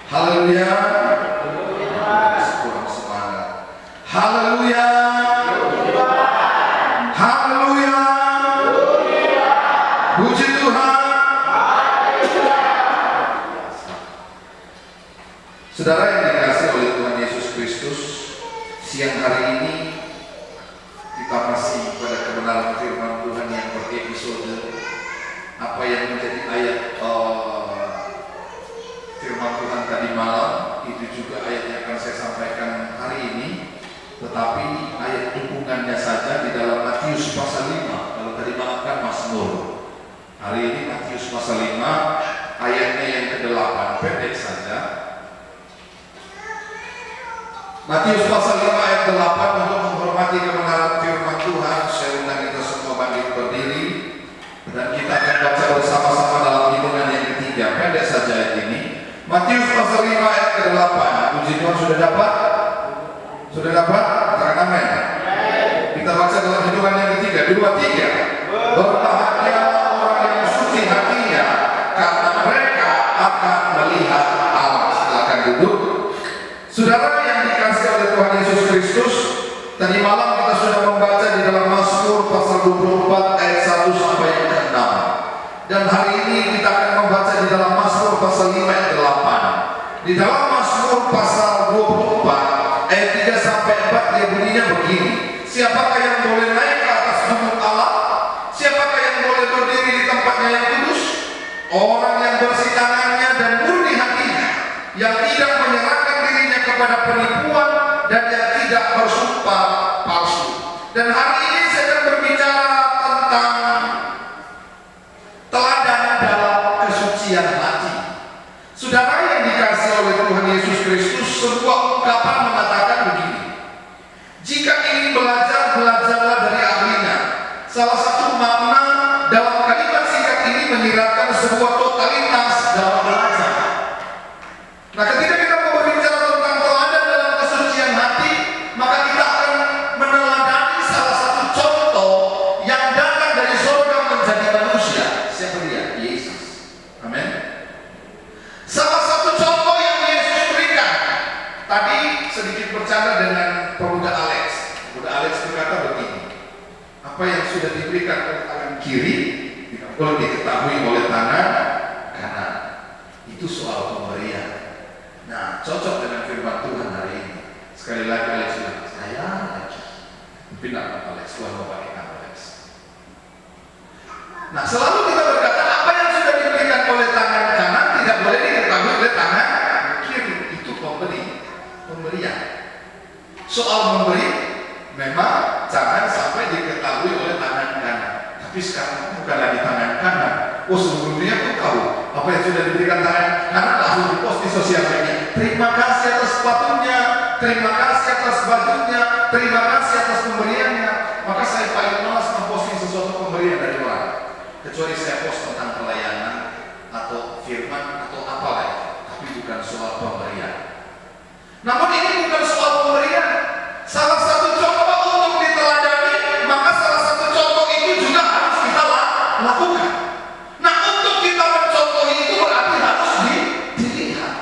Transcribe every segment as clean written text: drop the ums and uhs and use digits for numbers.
Haleluya. Kurang semangat. Haleluya. Haleluya. Puji Tuhan. Saudara yang dikasihi oleh Tuhan Yesus Kristus, siang hari ini kita masih pada kebenaran firman Tuhan yang berepisode apa yang menjadi ayat firman Tuhan tadi malam, itu juga ayat yang akan saya sampaikan hari ini. Tetapi ayat dukungannya saja di dalam Matius pasal 5. Kalau tadi malam kan Mazmur, hari ini Matius pasal 5 ayatnya yang ke-8, pendek saja. Matius pasal 5 ayat 8. Untuk menghormati kebenaran firman Tuhan, saya undang kita semua bangkit berdiri dan kita akan baca bersama-sama dalam hitungan yang ketiga. Pendek saja ayat ini. Matius pasal 5 ayat ke-8. Puji Tuhan, sudah dapat? Sudah dapat? Katakan amin. Kita baca dalam hitungan yang ketiga. 2, 3. Berbahagialah orang yang suci hatinya, karena mereka akan melihat Allah. Silakan duduk. Saudara yang dikasihi oleh Tuhan Yesus Kristus, tadi malam kita sudah membaca di dalam Mazmur pasal 24 ayat 1 sampai yang ke-6. Dan hari ini kita akan membaca di dalam Mazmur pasal 5 ayat 8. Di dalam Mazmur pasal 24 ayat 3 sampai 4 dia bunyinya begini. Siapakah yang boleh naik ke atas gunung Allah? Siapakah yang boleh berdiri di tempatnya yang kudus? Orang yang bersih tangannya dan murni hatinya, yang tidak menyerahkan dirinya kepada penipuan dan yang tidak bersumpah palsu. Dan hari ini saya akan berbicara tentang teladan dalam kesucian hati. Saudara yang dikasihi oleh Tuhan Yesus Kristus, sebuah ungkapan mengatakan begini: jika ingin belajar, belajarlah dari ahlinya. Salah satu makna dalam kalimat singkat ini menyiratkan sebuah totalitas dalam belajar. Nah, ketika kita mau berbicara tentang teladan dalam kesucian hati, maka kita akan meneladani salah satu contoh yang datang dari surga menjadi manusia. Siapa dia? Yesus. Amin. Salah satu contoh yang Yesus berikan. Tadi sedikit bercanda dengan pemuda Alex. Pemuda Alex berkata begini: apa yang sudah diberikan oleh tangan kiri tidak boleh diketahui oleh tangan kanan. Itu soal pemberian. Nah, cocok dengan firman Tuhan hari ini. Sekali lagi Alex bilang, saya lagi. Tapi nama Alex, Tuhan mau pakai nama Alex. Nah, selalu kita berkata apa yang sudah diberikan oleh tangan kanan tidak boleh diketahui oleh tangan kiri. Itu pemberian. Soal memberi memang jangan sampai diketahui oleh tangan kanan. Tapi sekarang bukan lagi tangan kanan. Oh, seluruh dunia pun tahu apa yang sudah diberikan tangan kanan, langsung dipost di sosial media. Terima kasih atas sepatunya, terima kasih atas bajunya, terima kasih atas pemberiannya. Maka saya paling malas memposting sesuatu pemberian dari orang, kecuali saya post tentang pelayanan atau firman atau apa lagi. Tapi bukan soal pemberian. Namun ini bukan soal pemberian. Salah satu contoh untuk diteladani, maka salah satu contoh itu juga harus kita lakukan. Nah, untuk kita mencontohi itu berarti harus dilihat,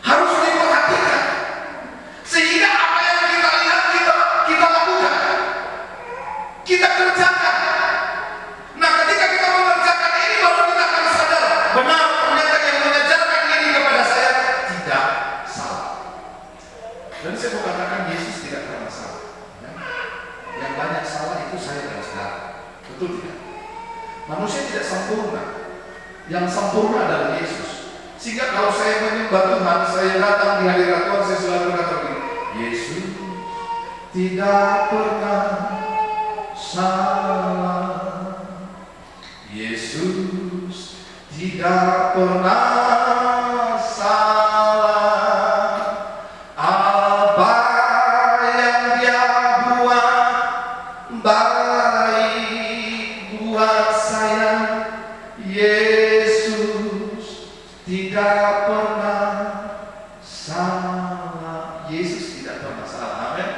harus diperhatikan, sehingga apa yang kita lihat kita lakukan, kita kerjakan. Nah, ketika kita mengerjakan ini, baru kita akan sadar, benar ternyata yang mengajarkan ini kepada saya tidak salah. Dan saya mau katakan Yesus tidak pernah salah. Yang banyak salah itu saya dan saudara. Betul tidak? Manusia tidak sempurna. Yang sempurna adalah Yesus. Sehingga kalau saya menyembah Tuhan, saya datang di hadirat Tuhan, saya selalu berkata begini: Yesus tidak pernah salah. Yesus tidak pernah salah. Apa yang Dia buat baik buat saya. Yesus tidak pernah salah. Yesus tidak pernah salah. Amin.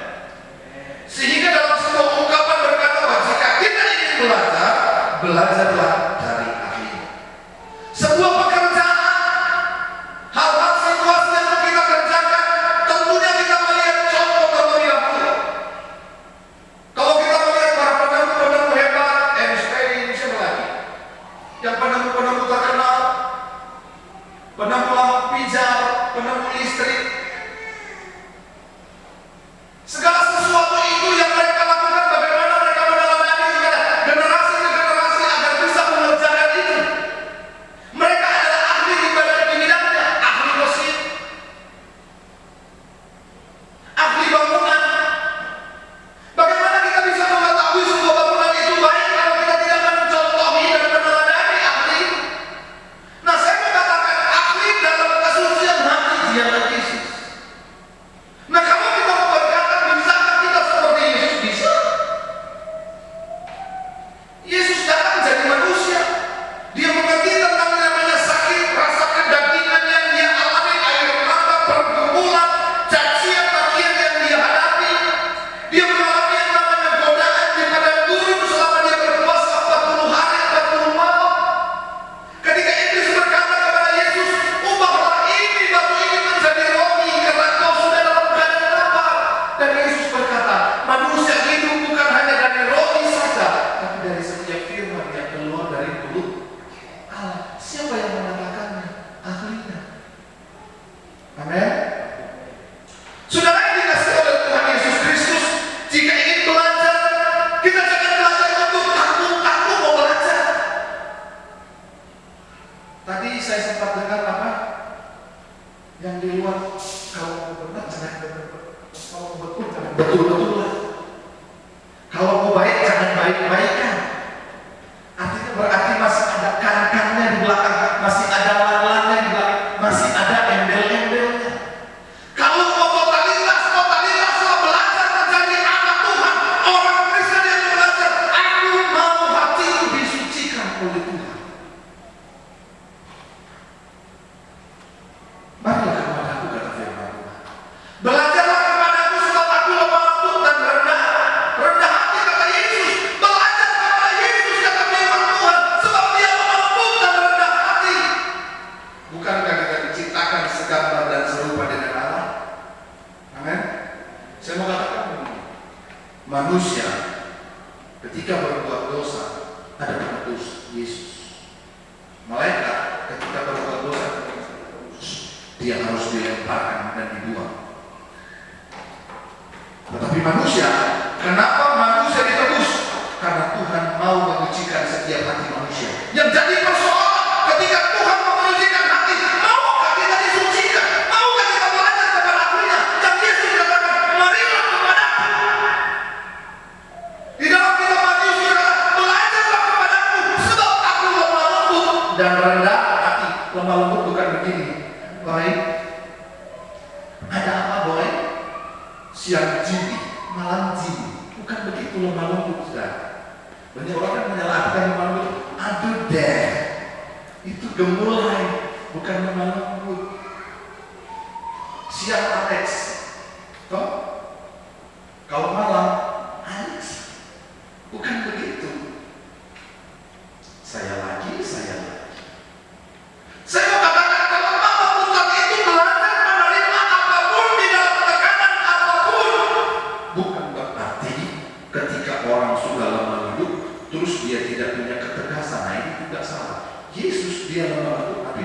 Sehingga dalam sebuah ungkapan berkata bahwa jika kita ingin belajar, belajarlah dari ahlinya. Sebuah pekerjaan, hal-hal penemu lampu pijar, penemu listrik. Segala sesuatu itu yang mereka lakukan, bagaimana mereka meneladani kepada generasi ke generasi agar bisa mengerjakan itu. Mereka adalah ahli di bidangnya, ahli mesin, ahli bangunan. Bagaimana kita bisa mengetahui sebuah bangunan itu baik kalau kita tidak mencontohi dan meneladani ahli? Nah, saya mengatakan ahli dalam kesucian hati dialah Yesus. Nah, kalau kita mau berkata, bisakah kita seperti Yesus? Bisa. Yesus datang jadi manusia. Dia mengerti tentang namanya sakit, rasa kedagingan yang dia alami, air mata, pergumulan, cacian, makian yang dia hadapi. Dia mengalami yang namanya godaan di padang gurun selama dia berpuasa 40 hari, 40 malam. Ketika iblis berkata kepada Yesus, ubahlah ini, batu ini menjadi roti, karena kau sudah dalam keadaan lapar. Dan Yesus berkata, manusia hidup bukan hanya dari roti saja, tapi dari setiap firman yang keluar dari mulut Allah. Siapa yang mengatakannya? Ahlinya. Amin. Saudara yang dikasihi oleh Tuhan Yesus Kristus, jika ingin belajar, kita jangan belajar untuk takut mau belajar. Tadi saya sempat dengar apa? Yang di luar, kalau mau benar jangan kalau mau betul jangan betul-betulan. Kalau mau baik jangan baik-baikan. Artinya berarti masih ada kan-kannya di belakang, masih ada lan-lannya di belakang, masih ada embel-embelnya. Kalau mau totalitaslah belajar menjadi anak Tuhan. Orang Kristen yang belajar, aku mau hatiku disucikan oleh Tuhan. Marilah kepadaku, kata firman Tuhan. Belajarlah kepadaku sebab aku lemah lembut dan rendah hati, kata Yesus. Belajar kepada Yesus, kata firman Tuhan, sebab dia lemah lembut dan rendah hati. Bukankah kita diciptakan segambar dan serupa dengan Allah? Amin. Saya mau katakan begini. Manusia ketika berbuat dosa ada penebus, Yesus. Malaikat ketika berbuat dosa dia harus dilemparkan dan dibuang. Tetapi manusia, kenapa manusia ditebus? Karena Tuhan mau menyucikan setiap hati manusia. Yang jadi persoalan ketika Tuhan mau menyucikan hati, maukah kita disucikan? Maukah kita belajar kepada ahlinya? Yang Yesus katakan, marilah kepadaku. Di dalam kitab Matius berkata, belajarlah kepadaku sebab aku lemah lembut dan rendah hati. Lemah lembut bukan begini. Baik, ada apa boy? Siang jini, malam jini. Bukan begitu lemah lembut, sudah. Banyak orang kan menyalahkan lemah lembut. Aduh deh, itu gemulai, bukan lemah lembut. Siang Alex, toh? Kalau malam Alex, bukan begitu. Saya lagi. Saya mau katakan, kalau Mama Putar itu belajar menerima apapun di dalam tekanan apapun, bukan berarti ketika orang sudah lemah lembut terus dia tidak punya ketegasan. Nah, ini tidak salah. Yesus dia lemah lembut tapi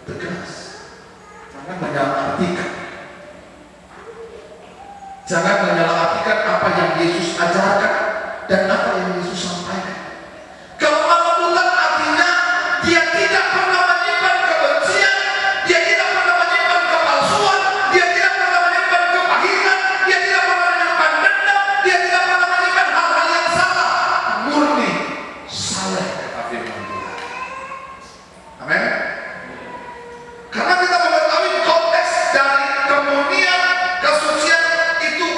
tegas. Jangan menyalahartikan apa yang Yesus ajarkan dan apa yang Yesus sampaikan. Kalau Mama Putar artinya dia tidak pernah menyimpan kebencian, dia tidak pernah menyimpan kepalsuan, dia tidak pernah menyimpan kepahitan, dia tidak pernah menyimpan dendam, dia tidak pernah menyimpan hal-hal yang salah. Murni saleh, kata firman Tuhan. Amin. Karena kita mengetahui konteks dari kemunian, kesucian itu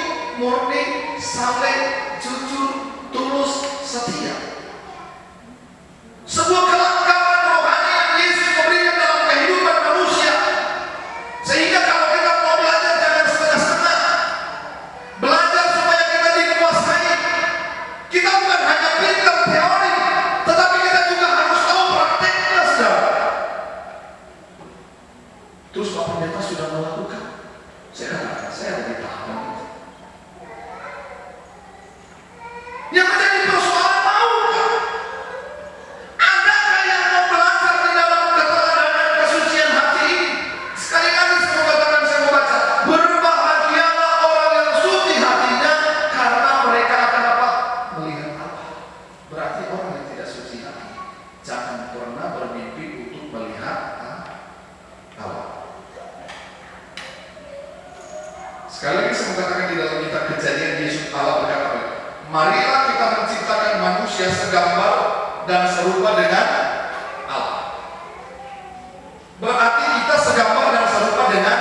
murni, saleh, jujur, tulus, setia. Sebuah kelengkapan rohani yang Yesus memberikan dalam kehidupan manusia. Sehingga kalau kita mau belajar jangan setengah-setengah. Belajar supaya kita dikuasai. Kita bukan hanya pintar teori, tetapi kita juga harus tahu prakteknya, saudara. Terus Pak Pendeta sudah melakukan. Saya katakan, saya ada di tahapan itu. Yang menjadi persoalan maukah? Adakah yang mau belajar di dalam keteladanan kesucian hati Sekali lagi saya mengatakan di dalam kitab Kejadian, Yesus Allah berkata, marilah kita menciptakan manusia segambar dan serupa dengan Allah. Berarti kita segambar dan serupa dengan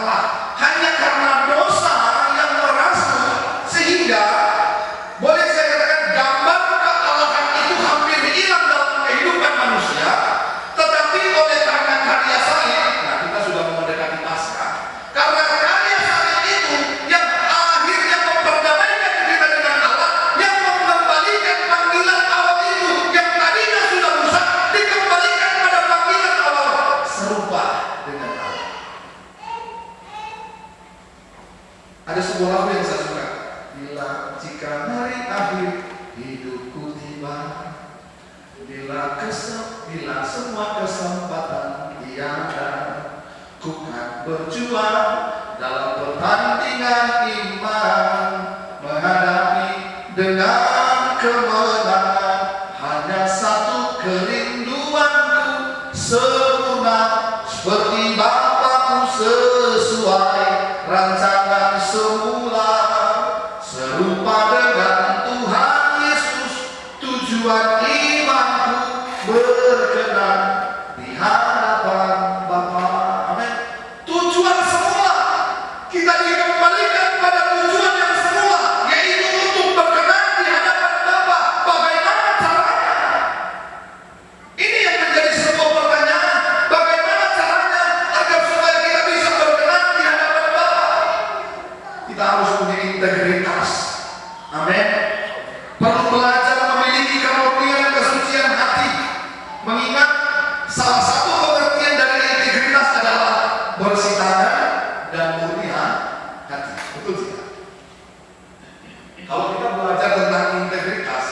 Allah. Hanya karena dosa yang merasuk sehingga boleh saya katakan gambar kealahan itu hampir hilang dalam kehidupan manusia. Tetapi oleh karena karya salib, nah kita sudah mendekati Paskah. Karena karya salib itu yang akhirnya memperdamaikan kita dengan Allah, yang mengembalikan panggilan awal itu yang tadinya sudah rusak, dikembalikan pada panggilan awal serupa dengan Allah. Ada sebuah lagu yang saya suka. Jika hari akhir hidupku tiba, bila semua kesempatan tiada, ku kan berjuang dalam pertandingan iman, menghadapi dengan kemenangan. Hanya satu kerinduanku, sempurna seperti Bapakku, sesuai rancangan semula, serupa dengan Tuhan Yesus. Tujuan imanku berkenan di hadapan Bapa. Amin. Tujuan semula kita dikembalikan pada tujuan yang semula, yaitu untuk berkenan di hadapan Bapa. Bagaimana caranya? Ini yang menjadi sebuah pertanyaan. Bagaimana caranya agar supaya kita bisa berkenan di hadapan Bapa? Kita harus punya integritas. Amin. Perlu belajar memiliki kemurnian kesucian hati. Mengingat salah satu pengertian dari integritas adalah bersih tangan dan murni hati. Betul tidak? Kalau kita belajar tentang integritas,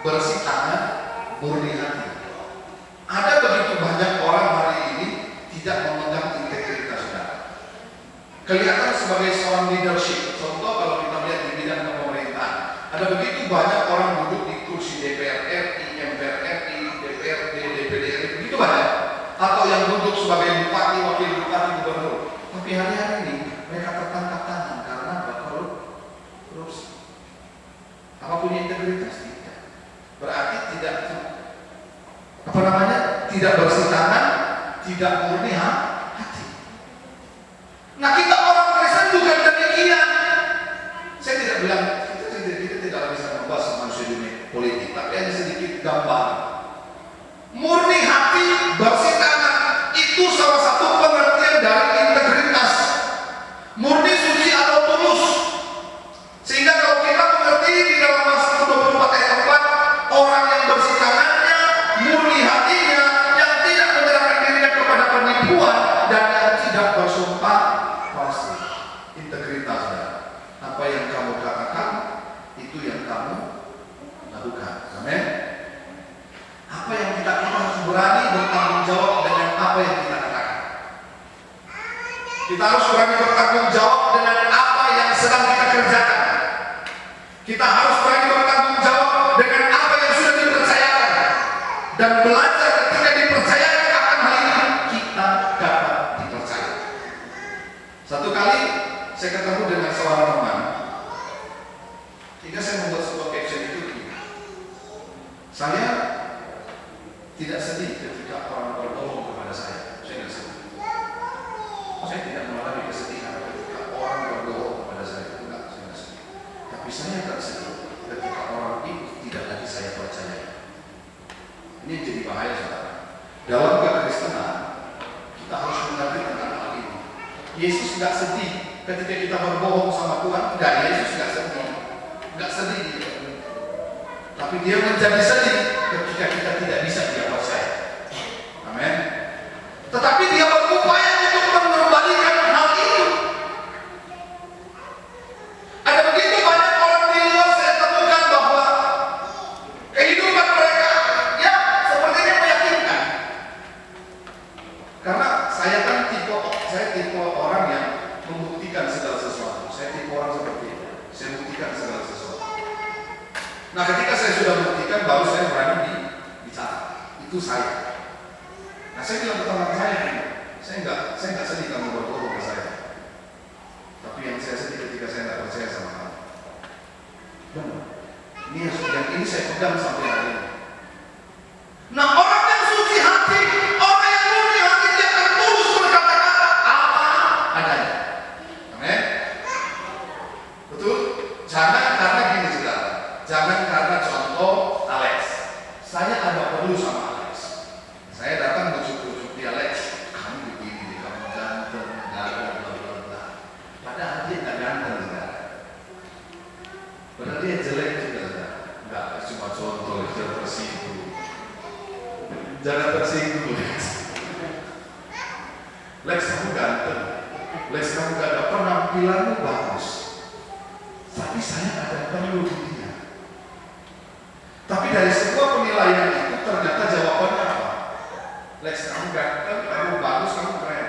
bersih tangan, murni hati, ada begitu banyak orang hari ini tidak memegang integritas saudara. Kelihatan sebagai seorang leadership. Contoh kalau kita lihat di bidang pemerintahan, ada begitu banyak orang duduk di kursi DPR RI, MPR RI, DPRD, DPD RI, begitu banyak. Atau yang duduk sebagai bupati, wakil bupati, gubernur. Tapi hari-hari ini mereka tertangkap tangan karena korupsi. Apa punya integritas? Tidak. Berarti tidak tidak bersih tangan, tidak murni hati. Nah kita orang Kristen bukan demikian. Saya tidak bilang kita tidak bisa membahas manusia dunia politik, tapi hanya sedikit gambar. Murni hati, bersih tangan, itu salah satu pengertian dari integritas. Murni, suci atau tulus. Sehingga kalau kita mengerti di dalam Mazmur 24 ayat 4, orang yang bersih tangannya, murni hatinya, yang tidak menyerahkan dirinya kepada penipuan dan yang tidak bersumpah palsu. Integritas. Apa yang kamu katakan, itu yang kamu lakukan. Amin. Apa yang kita harus berani bertanggung jawab dengan apa yang kita katakan. Kita harus berani bertanggung jawab dengan apa yang sedang kita kerjakan. Kita harus berani bertanggung jawab dengan apa yang sudah dipercayakan. Dan belajar ketika dipercayakan akan hal ini, kita dapat dipercaya. Satu kali saya ketemu dengan seorang teman, hingga saya membuat sebuah caption itu. Saya tidak sedih ketika orang berbohong kepada saya. Saya tidak sedih. Saya tidak mengalami kesedihan ketika orang berbohong kepada saya. Enggak, saya tidak sedih. Tapi saya akan sedih ketika orang itu tidak lagi saya percaya. Ini jadi bahaya saudara. Dalam kekristenan kita harus mengerti tentang hal ini. Yesus tidak sedih ketika kita berbohong sama Tuhan. Enggak, Yesus tidak sedih. Enggak sedih dia. Tapi dia menjadi sedih ketika kita tidak bisa dia percaya. Amin. Tetapi dia berupaya untuk mengembalikan hal itu. Ada begitu banyak orang di luar saya temukan bahwa kehidupan mereka ya sepertinya meyakinkan. Karena saya kan tipe orang yang membuktikan segala sesuatu. Saya tipe orang seperti itu. Saya buktikan segala sesuatu. Nah ketika saya sudah buktikan, baru saya berani bicara. Itu saya. Nah saya bilang ke teman saya enggak sedih kamu berbohong ke saya. Tapi yang saya sedih ini saya pegang sampai hari ini. Nah, orang yang suci hati, orang yang murni hati, dia akan tulus berkata-kata apa adanya. Amin. Betul? Jangan karena gini saudara. Jangan karena contoh Alex. Saya ada perlu sama Alex. Saya datang bujuk-bujuk di Alex. Kamu begini, kamu ganteng, gagah, bla bla bla. Padahal dia nggak ganteng, saudara. Padahal dia jelek juga, saudara. Nggak, cuma contoh, jangan tersinggung. Jangan tersinggung, Lex. Lex, kamu ganteng. Lex, kamu gagah, penampilanmu bagus. Tapi saya ada perlu di dia. Tapi dari semua penilaian itu ternyata jawabannya apa? Lex, kamu ganteng, kamu bagus, kamu keren.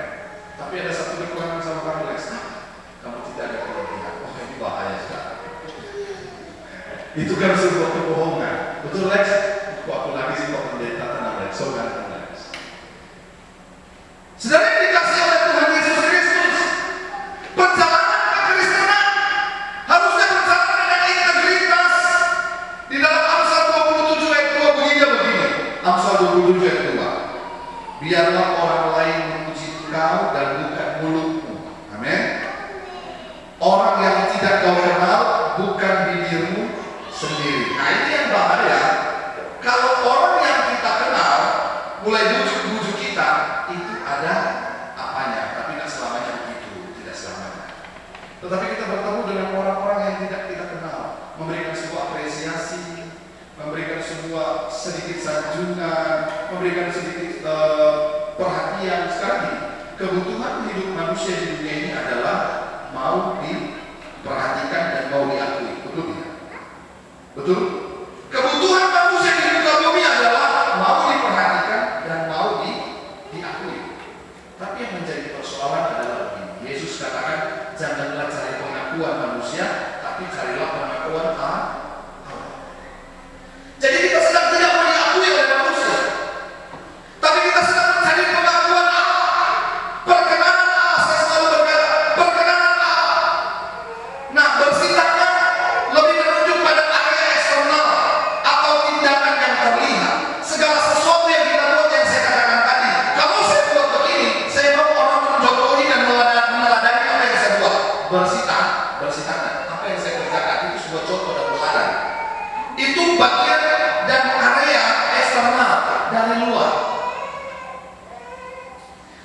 Tapi ada satu kekurangan sama kamu, Lex. Kamu tidak ada kelebihan. Oh, ini bahaya sekali. Itu kan sebuah kebohongan. Betul, Lex? Kok aku lagi sih kok pendeta tenang, Lex? So ganteng, Lex. Saudara yang dikasih oleh Tuhan Yesus Kristus, perjalanan kekristenan harusnya berjalan dengan integritas. Di dalam Amsal 27 ayat 2 begini. Amsal 27 ayat 2. Biarlah orang lain memuji engkau dan bukan mulutmu. Amin. Orang yang tidak kau kenal bukan bibirmu sendiri. Nah, ini yang bahaya. Kalau orang yang kita kenal mulai bujuk-bujuk kita, itu ada apanya, tapi tidak selamanya begitu, tidak selamanya. Tetapi kita bertemu dengan orang-orang yang tidak kita kenal, memberikan sebuah apresiasi, memberikan sebuah sedikit sanjungan, memberikan sedikit perhatian. Sekarang ini, kebutuhan hidup manusia di dunia ini adalah mau diperhatikan dan mau diakui. Betul tidak? Betul? Kebutuhan manusia di muka bumi adalah mau diperhatikan dan mau diakui. Tapi yang menjadi persoalan adalah begini. Yesus katakan, janganlah cari pengakuan manusia, tapi carilah pengakuan Allah. Jadi kita sedang tidak mau diakui oleh manusia, tapi kita sedang mencari pengakuan Allah, perkenanan Allah. Saya selalu berkata, perkenanan Allah. Nah, bersikapnya lebih menunjuk pada area eksternal atau tindakan yang terlihat. Segala sesuatu yang kita buat, yang saya katakan tadi, kalau saya buat begini, saya mau orang mencontohi dan meneladani apa yang saya buat. Bersikap, apa yang saya kerjakan itu sebuah contoh dan teladan. Itu bagian dan area eksternal dari luar.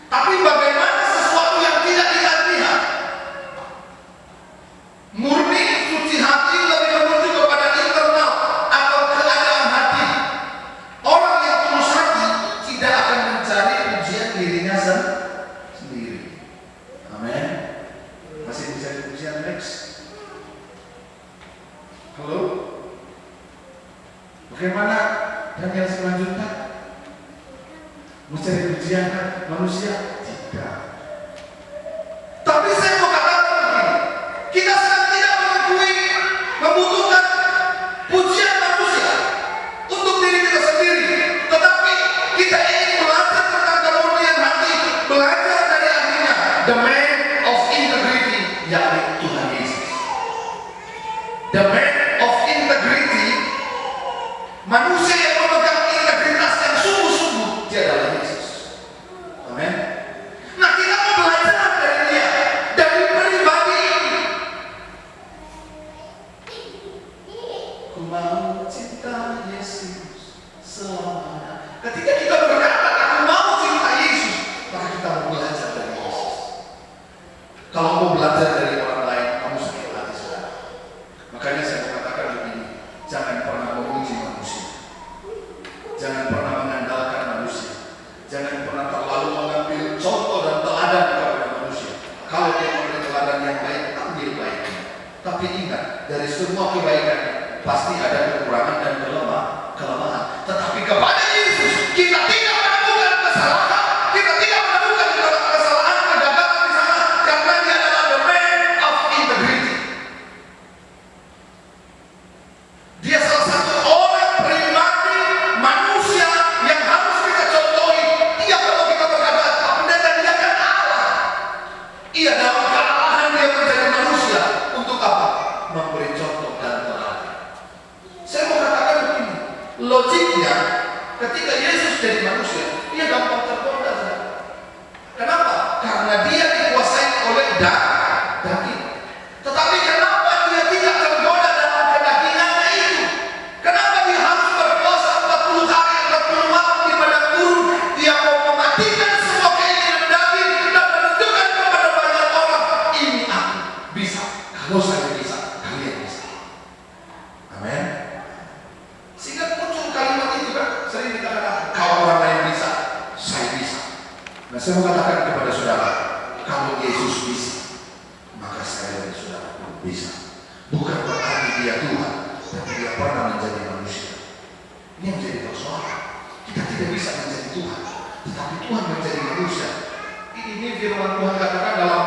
Tapi bagaimana sesuatu yang tidak kita lihat? Murni, suci hati lebih menuju kepada internal atau keadaan hati. Orang yang tulus hati tidak akan mencari pujian dirinya sendiri. Amin. Masih bisa pujian, Lex? Halo? Bagaimana Daniel selanjutnya? Mencari pujian manusia? Tidak. Tapi saya mau katakan begini, kita sedang tidak mengakui, membutuhkan pujian manusia untuk diri kita sendiri. Tetapi kita ingin belajar tentang kemurnian hati, belajar dari ahlinya, the man of integrity, yakni Tuhan Yesus. The man of integrity, manusia yang memegang integritas yang sungguh-sungguh, dia adalah Yesus. Amin. Nah, kita mau belajar dari dia, dari pribadi ini. Ku mau cinta Yesus selamanya. Ketika kita berkata, aku mau cinta Yesus, maka kita mau belajar dari Yesus. Kalau mau belajar dari orang lain, kamu sakit hati, saudara. Makanya saya mengatakan begini, jangan pernah memuji manusia, jangan pernah mengandalkan manusia, jangan pernah terlalu mengambil contoh dan teladan kepada manusia. Kalau dia memberi teladan yang baik, ambil baiknya. Tapi ingat, dari semua kebaikan pasti ada kekurangan dan kelemahan. Tetapi kepada Yesus kita tidak menemukan kesalahan, kita tidak menemukan kesalahan, kegagalan di sana, karena dia adalah the man of integrity. Dia salah satu orang pribadi manusia yang harus kita contohi. Dia kalau kita berkata, Pak Pendeta, dia kan Allah. Ia dalam kealahan dia menjadi manusia. Untuk apa? Memberi contoh dan teladan. Saya mau katakan daging. Tetapi kenapa dia tidak tergoda dalam kedagingannya itu? Kenapa dia harus berpuasa 40 hari 40 malam di padang gurun? Dia mau mematikan semua keinginan daging dan menunjukkan kepada banyak orang, ini aku bisa. Kalau saya bisa, kalian bisa. Amin. Sehingga muncul kalimat itu kan sering dikatakan, kalau orang lain bisa, saya bisa. Nah, saya mau katakan kepada saudara, kalau Yesus bisa, maka saya dan saudara pun bisa. Bukan berarti dia Tuhan, tapi dia pernah menjadi manusia. Ini yang menjadi persoalan. Kita tidak bisa menjadi Tuhan, tetapi Tuhan menjadi manusia. Ini firman Tuhan katakan dalam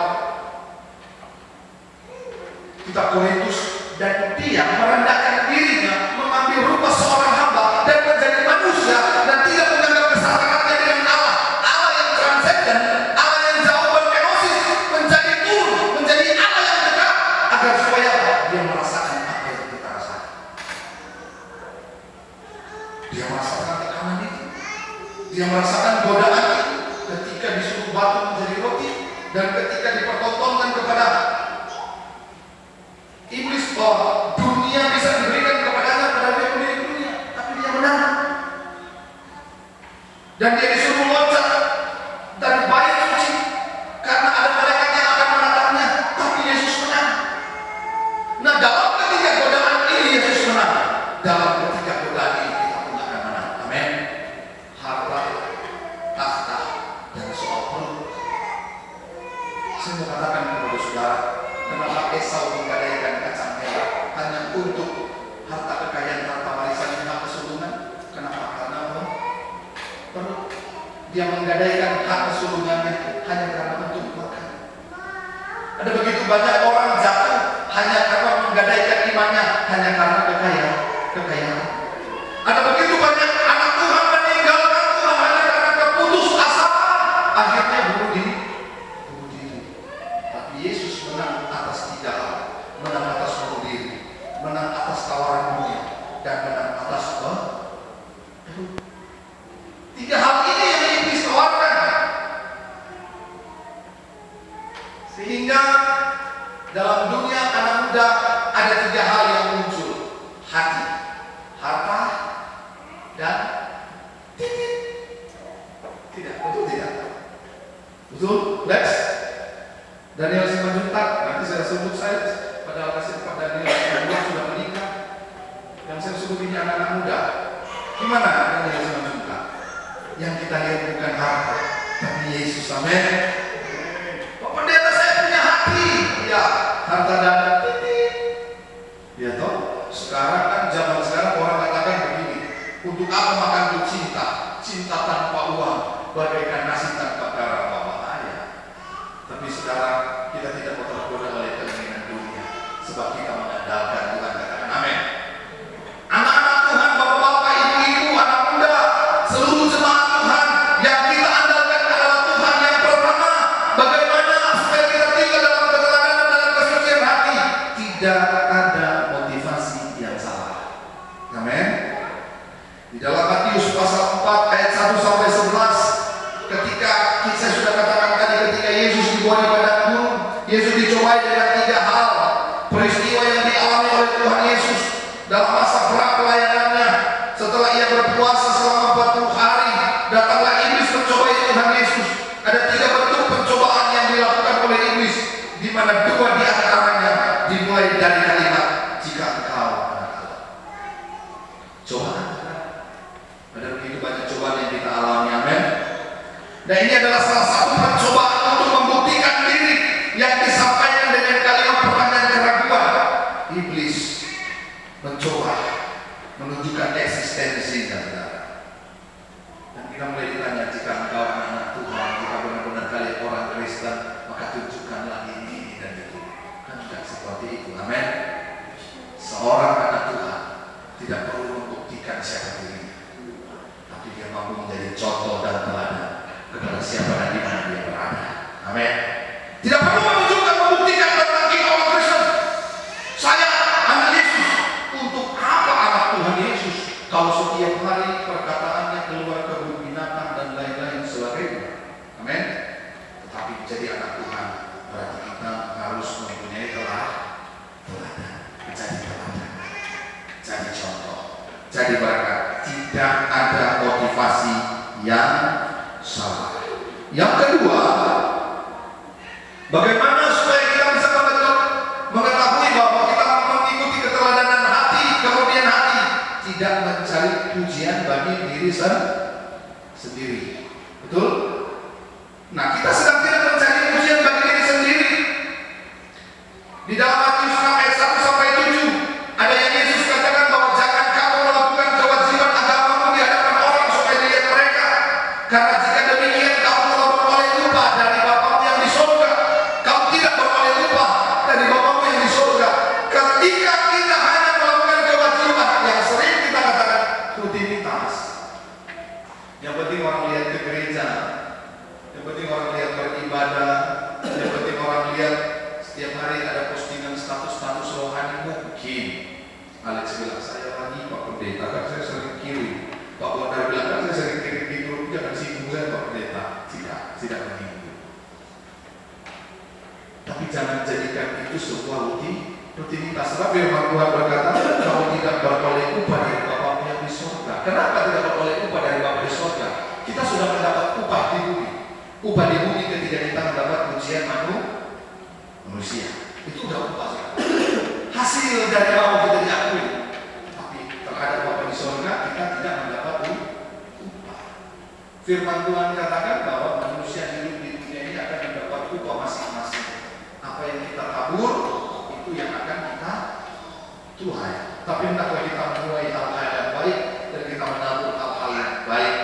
kitab Korintus, dan dia merendahkan dirinya, mengambil rupa seorang hamba dan menjadi manusia, dan tidak menganggap kesetaraan dengan Allah. Allah yang transenden, Allah yang jauh berkenosis, menjadi turun, menjadi Allah yang dekat, agar supaya dia merasakan apa yang kita rasakan. Dia merasakan tekanan itu, dia merasakan godaan itu, ketika disuruh batu menjadi roti, dan ketika dipertontonkan kepada iblis bahwa dunia bisa diberikan kepadanya pada dia pemilik dunia, tapi dia menang. Dan dia disuruh loncat dari bait suci karena ada malaikat yang akan menatangnya, tapi Yesus menang. Nah, dalam ketiga godaan ini Yesus menang. Dalam ketiga godaan ini kita pun akan menang. Amin. Harta, tahta, dan soal perut. Saya mau katakan kepada saudara, kenapa Esau menggadaikan kacang merah hanya untuk harta kekayaan, harta warisan yang hak kesulungan? Kenapa? Karena perut. Dia menggadaikan hak kesulungannya hanya karena untuk makan. Ada begitu banyak orang jatuh hanya karena menggadaikan imannya hanya karena kekayaan. Ada begitu banyak anak Tuhan meninggalkan Tuhan hanya karena keputus asa, akhirnya bunuh diri. Tapi Yesus menang atas tiga hal. Menang atas bunuh diri, menang atas tawaran dunia, dan menang atas tiga hal ini yang iblis tawarkan. Sehingga dalam dunia anak muda ada tiga hal yang muncul: hati, harta, dan titik. Tidak, betul tidak? Betul? Next. Daniel Simon Juntak, nanti saya sebut saya padahal kasih kepada Daniel yang sudah menikah. Yang saya sebut ini anak-anak muda. Gimana Daniel Simon Juntak? Yang kita lihat bukan harta, tapi Yesus. Amin. Pak Pendeta, saya punya hati. Ya, harta dan titik. Ya toh, sekarang kan zaman sekarang orang katakan begini, untuk apa makan untuk cinta? Cinta tanpa uang bagaikan nasi tanpa garam. Tapi sekarang kita tidak mau tergoda oleh keinginan dunia, sebab kita mengandalkan Tuhan. Katakan amin. Anak-anak Tuhan, bapak-bapak, ibu-ibu, anak muda, seluruh jemaat Tuhan, yang kita andalkan adalah Tuhan yang pertama. Bagaimana supaya kita tinggal dalam keteladanan, dalam kesucian hati? Tidak ada motivasi yang salah. Amin. Di dalam Matius pasal 4 ayat 1 sampai 11, ketika saya sudah katakan tadi, ketika Yesus dibawa di padang gurun, Yesus dicobai dengan tiga hal. Peristiwa yang dialami oleh Tuhan Yesus dalam masa pra pelayanannya, setelah ia berpuasa selama 40 hari, datanglah iblis mencobai Tuhan Yesus. Ada tiga bentuk pencobaan yang dilakukan oleh iblis, di mana dua di antaranya dimulai dari kalimat, jika engkau anak Allah. Cobaan. Ada begitu banyak cobaan yang kita alami. Amin. Dan ini adalah salah satu percobaan untuk membuktikan diri yang disampaikan dengan kalimat pertanyaan keraguan. Iblis mencoba menunjukkan eksistensinya. Dan kita mulai ditanya, jika engkau anak Tuhan, jika benar-benar kalian orang Kristen, maka tunjukkanlah ini dan itu. Kan tidak seperti itu. Amin. Seorang anak Tuhan tidak perlu membuktikan siapa dirinya, tapi dia mampu menjadi contoh dan teladan kepada siapa dan di mana dia berada. Amin. Tidak perlu menunjukkan, membuktikan tentang kita orang Kristen. Saya anak Yesus. Untuk apa anak Tuhan Yesus kalau setiap hari perkataannya keluar kebun binatang dan lain-lain sebagainya? Amin. Tetapi menjadi anak Tuhan berarti kita jadi berkat. Tidak ada motivasi yang salah. Yang kedua, bagaimana supaya kita bisa mengetahui bahwa kita mengikuti keteladanan hati, kemudian hati tidak mencari pujian bagi diri sendiri. Betul? Nah, kita sedang tidak mencari pujian bagi diri sendiri. Di dalam Matius 6 ayat 1 sampai 7 ada yang Yesus katakan bahwa jangan kamu melakukan kewajiban agamamu di hadapan orang supaya dilihat mereka, karena jika demikian kamu telah beroleh upah dari Bapamu yang di surga. Kamu tidak beroleh upah dari Bapamu yang di surga. Ketika kita hanya melakukan kewajiban yang sering kita katakan rutinitas, yang penting orang lihat ke gereja, yang penting orang lihat beribadah, yang penting orang lihat setiap hari ada postingan status-status rohani. Mungkin Alex bilang, saya lagi Pak Pendeta, kan saya sering kirim. Pak Bondan bilang, kan saya sering kirim di grup, jangan singgung saya Pak Pendeta. Tidak begitu. Tapi jangan jadikan itu sebuah rutinitas. Sebab firman Tuhan berkata, kamu tidak beroleh upah dari Bapamu yang di surga. Kenapa tidak beroleh upah dari Bapa di surga? Kita sudah mendapat upah di bumi. Upah di bumi ketika kita mendapat pujian manusia. Itu udah upah. Hasil dari apa kita diakui. Tapi terhadap Bapa di surga kita tidak mendapat upah. Firman Tuhan katakan bahwa manusia hidup di dunia ini akan mendapat upah masing-masing. Apa yang kita tabur itu yang akan kita tuai. Tapi hendaklah kita menuai hal-hal yang baik dan kita menabur hal-hal yang baik.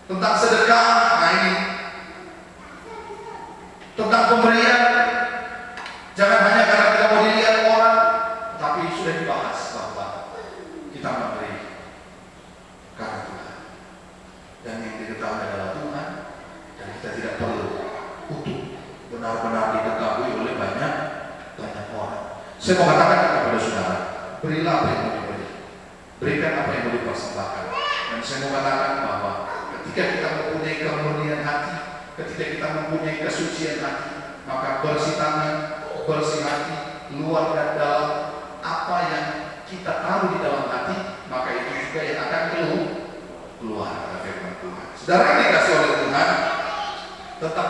Tentang sedekah, nah ini tentang pemberian, jangan hanya karena kita mau dilihat orang, tapi sudah dibahas bahwa kita memberi karena Tuhan, dan yang diketahui adalah Tuhan, dan kita tidak perlu untuk benar-benar diketahui oleh banyak orang. Saya mau katakan kepada saudara, berilah apa yang mau diberi, berikan apa yang mau dipersembahkan. Dan saya mau katakan bahwa ketika kita mempunyai kemurnian hati, ketika kita mempunyai kesucian hati, maka bersih tangan, bersih hati, luar dan dalam, apa yang kita taruh di dalam hati, maka itu juga yang akan keluar dari firman Tuhan. Saudara yang dikasih oleh Tuhan, tentang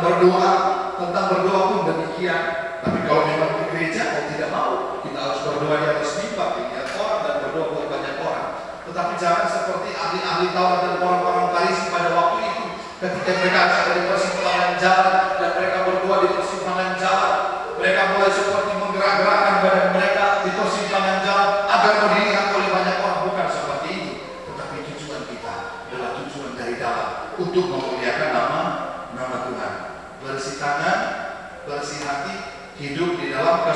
berdoa pun demikian. Tapi kalau memang di gereja kalau tidak mau, kita harus berdoa di atas mimbar, dilihat orang dan berdoa buat banyak orang. Tetapi jangan seperti ahli-ahli Taurat dan orang-orang Farisi pada waktu itu, ketika mereka ada di persimpangan jalan dan mereka berdoa di persimpangan jalan, mereka mulai seperti menggerak-gerakkan badan mereka di persimpangan jalan agar mau dilihat oleh banyak orang. Bukan seperti itu, tetapi tujuan kita adalah tujuan dari dalam untuk memuliakan nama Tuhan. Bersih tangan, bersih hati, hidup di dalam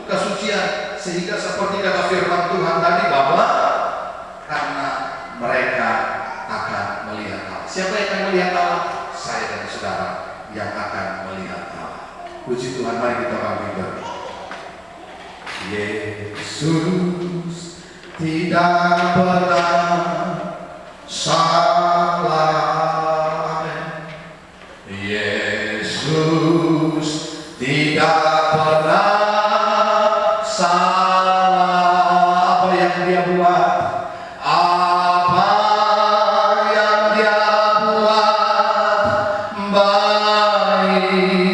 kesucian, sehingga seperti kata firman Tuhan tadi bahwa karena mereka akan melihat Allah. Siapa yang akan melihat Allah? Saya dan saudara yang akan melihat Allah. Puji Tuhan, mari kita bangkit berdoa. Yesus tidak pernah salah. Yesus tidak pernah salah. Apa yang dia buat, apa yang dia buat baik.